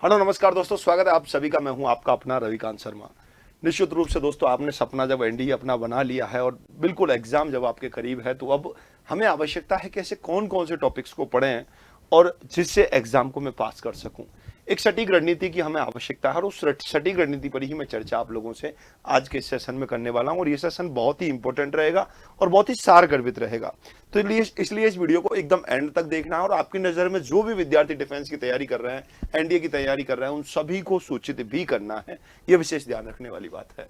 Hello नमस्कार दोस्तों, स्वागत है आप सभी का। मैं हूं आपका अपना रविकांत शर्मा। निश्चित रूप से दोस्तों, आपने सपना जब एनडीए अपना बना लिया है और बिल्कुल एग्जाम जब आपके करीब है, तो अब हमें आवश्यकता है कि ऐसे कौन कौन से टॉपिक्स को पढ़ें और जिससे एग्जाम को मैं पास कर सकूं। एक सटीक रणनीति की हमें आवश्यकता है और उस सटीक रणनीति पर ही मैं चर्चा आप लोगों से आज के इस सेशन में करने वाला हूं। और ये सेशन बहुत ही इंपॉर्टेंट रहेगा और बहुत ही सार गर्भित रहेगा। तो इसलिए इस वीडियो को एकदम एंड तक देखना है और आपकी नजर में जो भी विद्यार्थी डिफेंस की तैयारी कर रहे हैं, एनडीए की तैयारी कर रहे हैं, उन सभी को सूचित भी करना है। यह विशेष ध्यान रखने वाली बात है,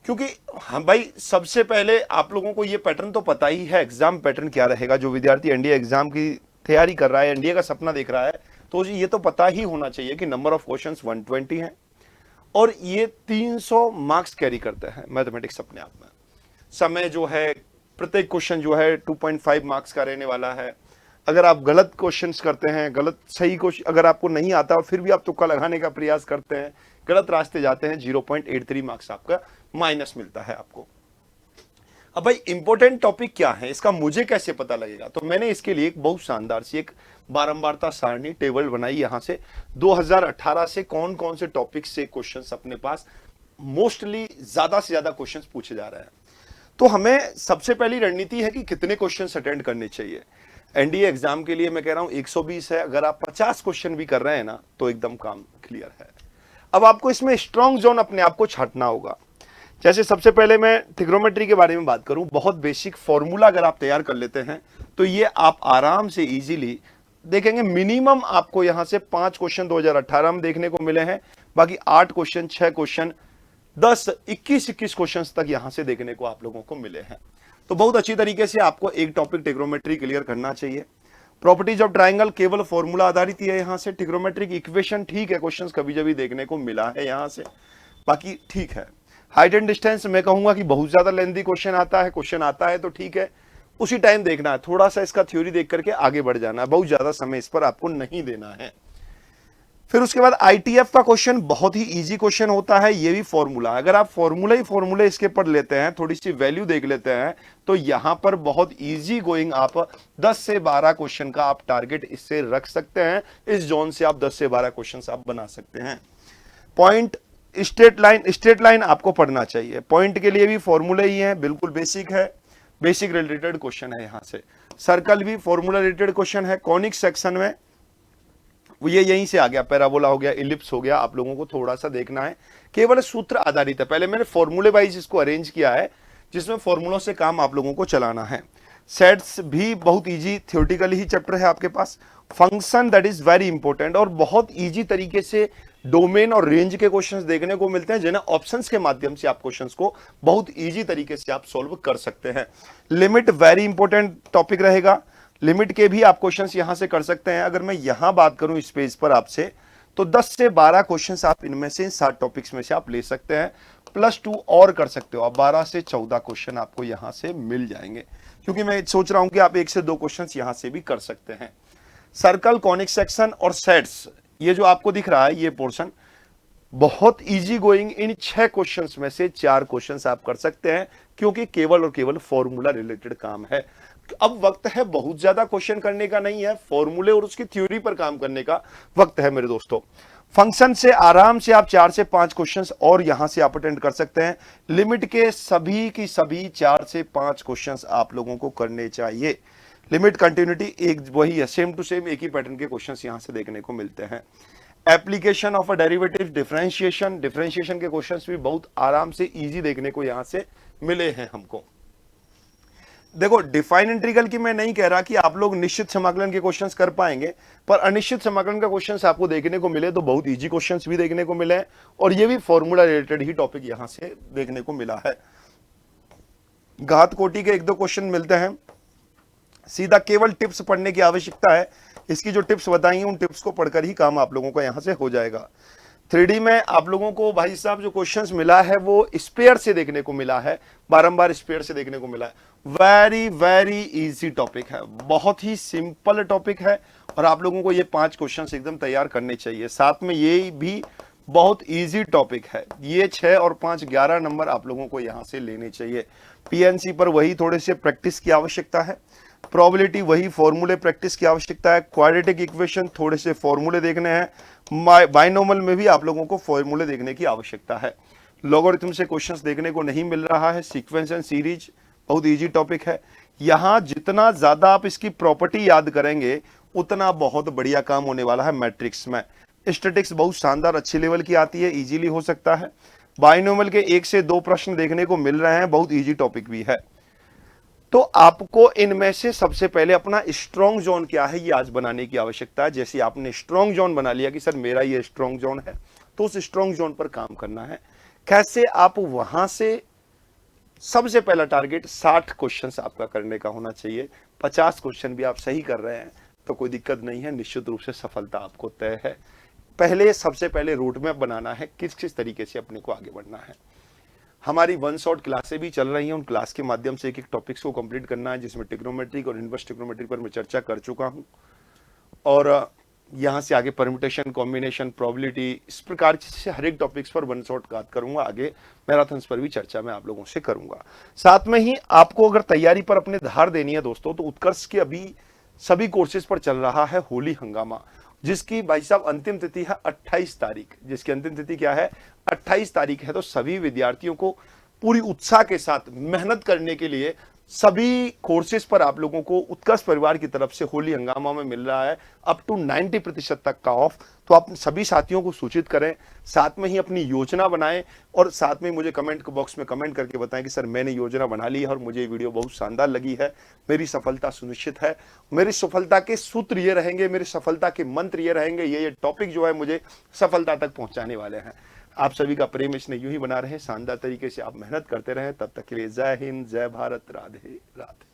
क्योंकि हम भाई सबसे पहले आप लोगों को ये पैटर्न तो पता ही है, एग्जाम पैटर्न क्या रहेगा। जो विद्यार्थी एनडीए एग्जाम की तैयारी कर रहा है, एनडीए का सपना देख रहा है, तो ये तो पता ही होना चाहिए कि नंबर ऑफ क्वेश्चंस 120 हैं और ये 300 मार्क्स कैरी करते हैं मैथमेटिक्स अपने आप में। समय जो है, प्रत्येक क्वेश्चन जो है 2.5 मार्क्स का रहने वाला है। अगर आप गलत क्वेश्चंस करते हैं, गलत सही क्वेश्चन अगर आपको नहीं आता और फिर भी आप तुक्का लगाने का प्रयास करते हैं, गलत रास्ते जाते हैं, 0.83 मार्क्स आपका माइनस मिलता है आपको। अब भाई इंपॉर्टेंट टॉपिक क्या है, इसका मुझे कैसे पता लगेगा? तो मैंने इसके लिए एक बहुत शानदार सी एक बारंबारता सारणी टेबल बनाई। यहां से 2018 से कौन कौन से टॉपिक से क्वेश्चंस अपने पास मोस्टली ज्यादा से ज्यादा क्वेश्चंस पूछे जा रहे हैं। तो हमें सबसे पहली रणनीति है कि कितने क्वेश्चंस अटेंड करने चाहिए। एनडीए एग्जाम के लिए मैं कह रहा हूं 120 है। अगर आप 50 क्वेश्चन भी कर रहे हैं ना, तो एकदम काम क्लियर है। अब आपको इसमें स्ट्रॉन्ग जोन अपने आप को छांटना होगा। जैसे सबसे पहले मैं ट्रिग्नोमेट्री के बारे में बात करूं, बहुत बेसिक फॉर्मूला अगर आप तैयार कर लेते हैं तो ये आप आराम से इजीली देखेंगे। मिनिमम आपको यहां से 5 क्वेश्चन 2018 में देखने को मिले हैं, बाकी 8 क्वेश्चन, 6 क्वेश्चन, 10, 21 क्वेश्चन तक यहां से देखने को आप लोगों को मिले हैं। तो बहुत अच्छी तरीके से आपको एक टॉपिक ट्रिग्नोमेट्री क्लियर करना चाहिए। प्रॉपर्टीज ऑफ ट्राइंगल केवल फॉर्मूला आधारित ही है। यहां से ट्रिग्नोमेट्रिक इक्वेशन ठीक है, क्वेश्चन कभी कभी देखने को मिला है यहां से, बाकी ठीक है। हाइट एंड डिस्टेंस मैं कहूंगा कि बहुत ज्यादा लेंथी क्वेश्चन आता है तो ठीक है, उसी टाइम देखना है। थोड़ा सा इसका थ्योरी देख करके आगे बढ़ जाना है, बहुत ज्यादा समय इस पर आपको नहीं देना है। फिर उसके बाद आईटीएफ का क्वेश्चन बहुत ही इजी क्वेश्चन होता है। ये भी फॉर्मूला, अगर आप फॉर्मूले इसके पढ़ लेते हैं, थोड़ी सी वैल्यू देख लेते हैं, तो यहां पर बहुत इजी गोइंग आप 10 से 12 क्वेश्चन का आप टारगेट इससे रख सकते हैं। इस जोन से आप 10 से 12 क्वेश्चन आप बना सकते हैं। पॉइंट, स्ट्रेट लाइन आपको पढ़ना चाहिए। पॉइंट के लिए भी फॉर्मूले ही है, बिल्कुल बेसिक है, बेसिक रिलेटेड क्वेश्चन है। यहां से सर्कल भी फॉर्मूला रिलेटेड क्वेश्चन है। कॉनिक सेक्शन में ये यहीं से आ गया, पैराबोला हो गया, इलिप्स हो गया, आप लोगों को थोड़ा सा देखना है। केवल सूत्र आधारित है। पहले मैंने फॉर्मूले वाइज इसको अरेंज किया है, जिसमें फॉर्मूलों से काम आप लोगों को चलाना है। सेट्स भी बहुत इजी थ्योरेटिकली ही चैप्टर है आपके पास। Function that is very important और बहुत इजी तरीके से डोमेन और रेंज के क्वेश्चंस देखने को मिलते हैं, जिन्हें ऑप्शंस के माध्यम से आप क्वेश्चंस को बहुत इजी तरीके से आप सॉल्व कर सकते हैं। लिमिट वेरी इंपॉर्टेंट टॉपिक रहेगा। लिमिट के भी आप क्वेश्चंस यहां से कर सकते हैं। अगर मैं यहां बात करूं इस पेज पर आपसे, तो 10 से 12 क्वेश्चंस आप इनमें से 7 टॉपिक्स में से आप ले सकते हैं। +2 और कर सकते हो आप, 12 से 14 क्वेश्चन आपको यहां से मिल जाएंगे, क्योंकि मैं सोच रहा हूं कि आप 1 से 2 क्वेश्चंस यहां से भी कर सकते हैं। सर्कल, कॉनिक सेक्शन और सेट्स, ये जो आपको दिख रहा है ये पोर्शन बहुत इजी गोइंग। इन 6 क्वेश्चंस में से 4 क्वेश्चंस आप कर सकते हैं, क्योंकि केवल और केवल फॉर्मूला रिलेटेड काम है। अब वक्त है बहुत ज्यादा क्वेश्चन करने का नहीं है, फॉर्मूले और उसकी थ्योरी पर काम करने का वक्त है मेरे दोस्तों। फंक्शन से आराम से आप 4 से 5 क्वेश्चंस और यहां से आप अटेंड कर सकते हैं। लिमिट के सभी की सभी 4 से 5 क्वेश्चंस आप लोगों को करने चाहिए। लिमिट कंटिन्यूटी एक वही है, सेम टू सेम एक ही पैटर्न के क्वेश्चंस यहां से देखने को मिलते हैं। Application of a derivative, differentiation के क्वेश्चंस भी बहुत आराम से इजी देखने को यहां से मिले हैं हमको। देखो, डिफाइन इंटीग्रल की मैं नहीं कह रहा कि आप लोग निश्चित समाकलन के क्वेश्चंस कर पाएंगे, पर अनिश्चित समाकलन का क्वेश्चंस आपको देखने को मिले तो बहुत इजी क्वेश्चंस भी देखने को मिले हैं, और ये भी फॉर्मूला रिलेटेड ही टॉपिक यहां से देखने को मिला है। घात कोटि के 1-2 क्वेश्चन मिलते हैं। सीधा केवल टिप्स पढ़ने की आवश्यकता है। इसकी जो टिप्स बताई हैं, उन टिप्स को पढ़कर ही काम आप लोगों को यहां से हो जाएगा। 3D में आप लोगों को भाई साहब जो क्वेश्चंस मिला है वो स्पेयर से देखने को मिला है, बारंबार स्पेयर से देखने को मिला है। वेरी वेरी इजी टॉपिक है, बहुत ही सिंपल टॉपिक है, और आप लोगों को ये 5 क्वेश्चंस एकदम तैयार करने चाहिए। साथ में ये भी बहुत इजी टॉपिक है। ये 6 और 5 11 नंबर आप लोगों को यहां से लेने चाहिए। पीएनसी पर वही थोड़े से प्रैक्टिस की आवश्यकता है। प्रोबेबिलिटी वही फॉर्मूले प्रैक्टिस की आवश्यकता है। क्वाड्रेटिक इक्वेशन थोड़े से फॉर्मूले देखने हैं। बाइनोमियल में भी आप लोगों को फॉर्मूले देखने की आवश्यकता है। लॉगरिथम से क्वेश्चंस देखने को नहीं मिल रहा है। सीक्वेंस एंड सीरीज बहुत इजी टॉपिक है। यहां जितना ज्यादा आप इसकी प्रॉपर्टी याद करेंगे उतना बहुत बढ़िया काम होने वाला है मैट्रिक्स में। स्टैटिक्स बहुत शानदार अच्छी लेवल की आती है, इजीली हो सकता है। बाइनोमियल के 1 से 2 प्रश्न देखने को मिल रहे हैं, बहुत इजी टॉपिक भी है। तो आपको इनमें से सबसे पहले अपना स्ट्रॉन्ग जोन क्या है ये आज बनाने की आवश्यकता है। जैसे आपने स्ट्रॉन्ग जोन बना लिया कि सर मेरा ये स्ट्रॉन्ग जोन है, तो उस स्ट्रॉन्ग जोन पर काम करना है। कैसे आप वहां से सबसे पहला टारगेट 60 क्वेश्चंस आपका करने का होना चाहिए। 50 क्वेश्चन भी आप सही कर रहे हैं तो कोई दिक्कत नहीं है, निश्चित रूप से सफलता आपको तय है। पहले सबसे पहले रूट मैप बनाना है, किस किस तरीके से अपने को आगे बढ़ना है। हमारी 1 शॉट क्लासें भी चल रही हैं, उन क्लास के माध्यम से एक एक टॉपिक्स को कंप्लीट करना है, जिसमें ट्रिग्नोमेट्रिक और इनवर्स ट्रिग्नोमेट्री पर मैं चर्चा कर चुका हूं। और यहाँ से आगे परम्यूटेशन, कॉम्बिनेशन, प्रोबेबिलिटी, इस प्रकार से हर एक टॉपिक्स पर 1 शॉट बात करूंगा। आगे मैराथन्स पर भी चर्चा मैं आप लोगों से करूंगा। साथ में ही आपको अगर तैयारी पर अपने धार देनी है दोस्तों, तो उत्कर्ष के अभी सभी कोर्सेज पर चल रहा है होली हंगामा, जिसकी भाई साहब अंतिम तिथि है 28 तारीख। जिसकी अंतिम तिथि क्या है? 28 तारीख है। तो सभी विद्यार्थियों को पूरी उत्साह के साथ मेहनत करने के लिए सभी कोर्सेज पर आप लोगों को उत्कर्ष परिवार की तरफ से होली हंगामा में मिल रहा है अप टू 90% तक का ऑफ। तो आप सभी साथियों को सूचित करें, साथ में ही अपनी योजना बनाएं और साथ में मुझे कमेंट बॉक्स में कमेंट करके बताएं कि सर मैंने योजना बना ली है और मुझे ये वीडियो बहुत शानदार लगी है, मेरी सफलता सुनिश्चित है। मेरी सफलता के सूत्र ये रहेंगे, मेरी सफलता के मंत्र ये रहेंगे, ये टॉपिक जो है मुझे सफलता तक पहुंचाने वाले हैं। आप सभी का प्रेम इसने यूं ही बना रहे, शानदार तरीके से आप मेहनत करते रहें। तब तक के लिए जय हिंद, जय भारत, राधे राधे।